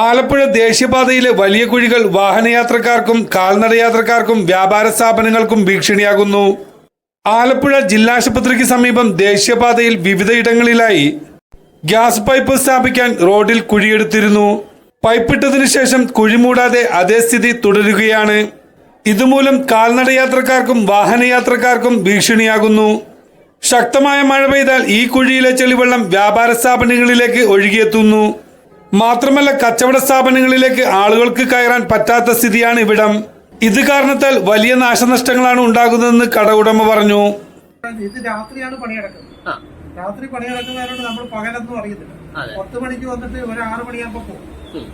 ആലപ്പുഴ ദേശീയപാതയിലെ വലിയ കുഴികൾ വാഹനയാത്രക്കാർക്കും കാൽനടയാത്രക്കാർക്കും വ്യാപാര സ്ഥാപനങ്ങൾക്കും ഭീഷണിയാകുന്നു. ആലപ്പുഴ ജില്ലാശുപത്രിക്ക് സമീപം ദേശീയപാതയിൽ വിവിധയിടങ്ങളിലായി ഗ്യാസ് പൈപ്പ് സ്ഥാപിക്കാൻ റോഡിൽ കുഴിയെടുത്തിരുന്നു. പൈപ്പിട്ടതിനു ശേഷം കുഴി മൂടാതെ അതേ സ്ഥിതി തുടരുകയാണ്. ഇതുമൂലം കാൽനടയാത്രക്കാർക്കും വാഹനയാത്രക്കാർക്കും ഭീഷണിയാകുന്നു. ശക്തമായ മഴ പെയ്താൽ ഈ കുഴിയിലെ ചെളിവെള്ളം വ്യാപാര സ്ഥാപനങ്ങളിലേക്ക് ഒഴുകിയെത്തുന്നു. മാത്രമല്ല കച്ചവട സ്ഥാപനങ്ങളിലേക്ക് ആളുകൾക്ക് കയറാൻ പറ്റാത്ത സ്ഥിതിയാണ് ഇവിടം. ഇത് കാരണത്താൽ വലിയ നാശനഷ്ടങ്ങളാണ് ഉണ്ടാകുന്നതെന്ന് കട ഉടമ പറഞ്ഞു. ഇത് രാത്രിയാണ് പണിയെടുക്കുന്നത്. രാത്രി പണിയെടുക്കുന്നതിനോട് നമ്മൾ പകലൊന്നും അറിയത്തില്ല. 10 മണിക്ക് വന്നിട്ട് ഒരു 6 മണിയാകുമ്പോ പോകും.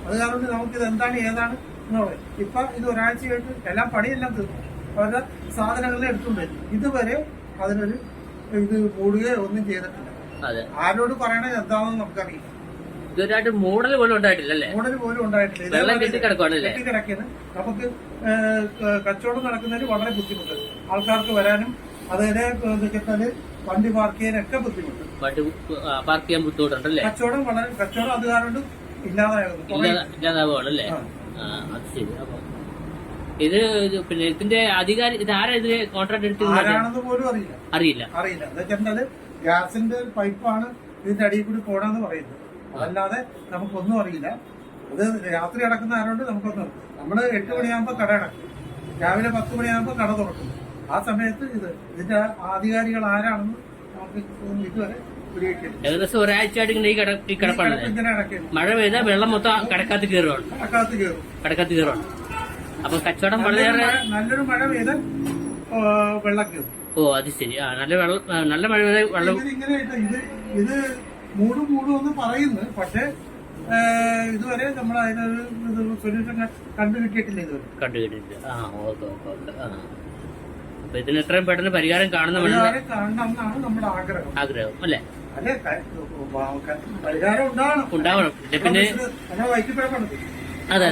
അത് കാരണം നമുക്ക് ഇത് എന്താണ് ഏതാണ് എന്നുള്ളത് ഇപ്പൊ ഇത് ഒരാഴ്ചയായിട്ട് എല്ലാം പണിയെല്ലാം തീർന്നു. അവരുടെ സാധനങ്ങളെ എടുത്തുകൊണ്ട് ഇതുവരെ അതിനൊരു ഇത് കൂടുകയോ ഒന്നും ചെയ്തിട്ടില്ല. ആരോട് പറയണത് എന്താണെന്ന് നമുക്കറിയില്ല. ഇതുവരെയായിട്ട് മൂടൽ പോലും ഉണ്ടായിട്ടില്ല. കെട്ടിക്കിടക്കാണ്. നമുക്ക് കച്ചവടം നടക്കുന്നതിന് വളരെ ബുദ്ധിമുട്ട്. ആൾക്കാർക്ക് വരാനും അതിനെ വണ്ടി പാർക്ക് ചെയ്യാനൊക്കെ ബുദ്ധിമുട്ട്. കച്ചവടം അത് കാരണം ഇല്ലാതാവുകയാണല്ലേ. ഇത് പിന്നെ ഇതിന്റെ അധികാരി ഇതാരാ ഇതിന് കോൺട്രാക്ട് എടുത്തത് ആരാണെന്ന് പോലും അറിയില്ല. എന്താ ഗ്യാസിന്റെ പൈപ്പാണ് ഇതിന്റെ അടിയിൽ കൂടി പോണെന്ന് പറയുന്നത്. അതല്ലാതെ നമുക്കൊന്നും അറിയില്ല. അത് രാത്രി അടക്കുന്ന ആരോണ്ട് നമുക്കൊന്നും. നമ്മള് 8 മണിയാകുമ്പോ കട അടക്കും. രാവിലെ 10 മണിയാകുമ്പോ കട തുറക്കും. ആ സമയത്ത് ഇതിന്റെ ആധികാരികൾ ആരാണെന്ന് നമുക്ക് ഇതുവരെ ഏകദേശം ഒരാഴ്ചയായിട്ട് ഇങ്ങനെ ഈ കിടപ്പാണ്. മഴ പെയ്താൽ വെള്ളം മൊത്തം കടക്കാത്ത് കയറുവാണ്. അപ്പൊ കച്ചവടം വളരെയേറെ നല്ലൊരു മഴ പെയ്താൽ വെള്ളം കയറും. ഓ അത് ശരി. നല്ല മഴ പെയ്താൽ വെള്ളം ഇത് മൂടും എന്ന് പറയുന്നു. പക്ഷെ ഇതുവരെ നമ്മൾ അതിനൊരു സൊല്യൂഷൻ കണ്ടുകിട്ടിയിട്ടില്ല. ആ ഓക്കെ. അപ്പൊ ഇതിന് എത്രയും പെട്ടെന്ന് പരിഹാരം കാണണമെന്നാണ് നമ്മുടെ ആഗ്രഹം അല്ലേ? അല്ലെ പരിഹാരം ഉണ്ടാവണം. പിന്നെ നമ്മുടെ വൈദ്യുതിപ്പഴപ്പാണ്. അതെ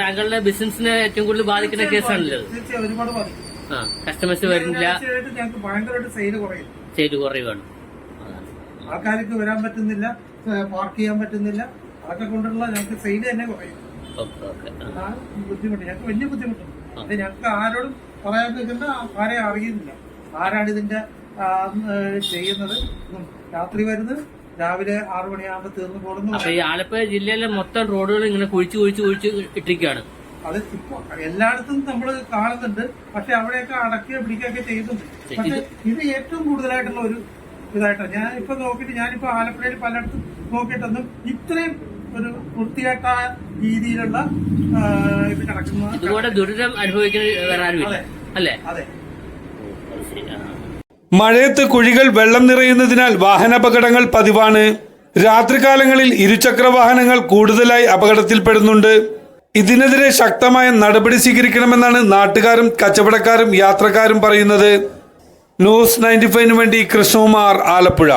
താങ്കളുടെ ബിസിനസിനെ ഏറ്റവും കൂടുതൽ ബാധിക്കുന്ന കേസാണല്ലോ. ഒരുപാട് ബാധിക്കും. കസ്റ്റമേഴ്സ് വരുന്നില്ല. ഞങ്ങൾക്ക് ഭയങ്കരമായിട്ട് സെയിൽ കുറയുവാണ്. ആൾക്കാർക്ക് വരാൻ പറ്റുന്നില്ല, പാർക്ക് ചെയ്യാൻ പറ്റുന്നില്ല. അതൊക്കെ കൊണ്ടുള്ള ഞങ്ങൾക്ക് സെയിൽ തന്നെ കുറയും. ബുദ്ധിമുട്ട് ഞങ്ങൾക്ക് വലിയ ബുദ്ധിമുട്ടുണ്ട്. ഞങ്ങൾക്ക് ആരോടും പറയാൻ നിൽക്കുന്ന ആരെ അറിയുന്നില്ല. ആരാണ് ഇതിന്റെ ചെയ്യുന്നത്. രാത്രി വരുന്നത് രാവിലെ 6 മണിയാകുമ്പോ തീർന്നു പോകുന്നു. അപ്പൊ ഈ ആലപ്പുഴ ജില്ലയിലെ മൊത്തം റോഡുകൾ ഇങ്ങനെ കുഴിച്ചു ഇട്ടിരിക്കുകയാണ്. അത് ഇപ്പൊ എല്ലായിടത്തും നമ്മൾ കാണുന്നുണ്ട്. പക്ഷെ അവിടെയൊക്കെ അടക്കുകയോ പിടിക്കുകയൊക്കെ ചെയ്യുന്നുണ്ട്. പക്ഷെ ഇത് ഏറ്റവും കൂടുതലായിട്ടുള്ള ഒരു ഇതായിട്ടാണ് ഞാൻ ഇപ്പൊ നോക്കിയിട്ട്. ഞാനിപ്പോ ആലപ്പുഴയിൽ പലയിടത്തും നോക്കിയിട്ടൊന്നും ഇത്രയും ഒരു വൃത്തികെട്ട രീതിയിലുള്ള ഇത് കിടക്കുന്ന ഇതുപോലെ ദുരിതം അനുഭവിക്കുന്ന അല്ലേ? അതെ. മഴയത്ത് കുഴികൾ വെള്ളം നിറയുന്നതിനാൽ വാഹനാപകടങ്ങൾ പതിവാണ്. രാത്രികാലങ്ങളിൽ ഇരുചക്ര വാഹനങ്ങൾ കൂടുതലായി അപകടത്തിൽപ്പെടുന്നുണ്ട്. ഇതിനെതിരെ ശക്തമായ നടപടി സ്വീകരിക്കണമെന്നാണ് നാട്ടുകാരും കച്ചവടക്കാരും യാത്രക്കാരും പറയുന്നത്. ന്യൂസ് 95 വേണ്ടി കൃഷ്ണകുമാർ, ആലപ്പുഴ.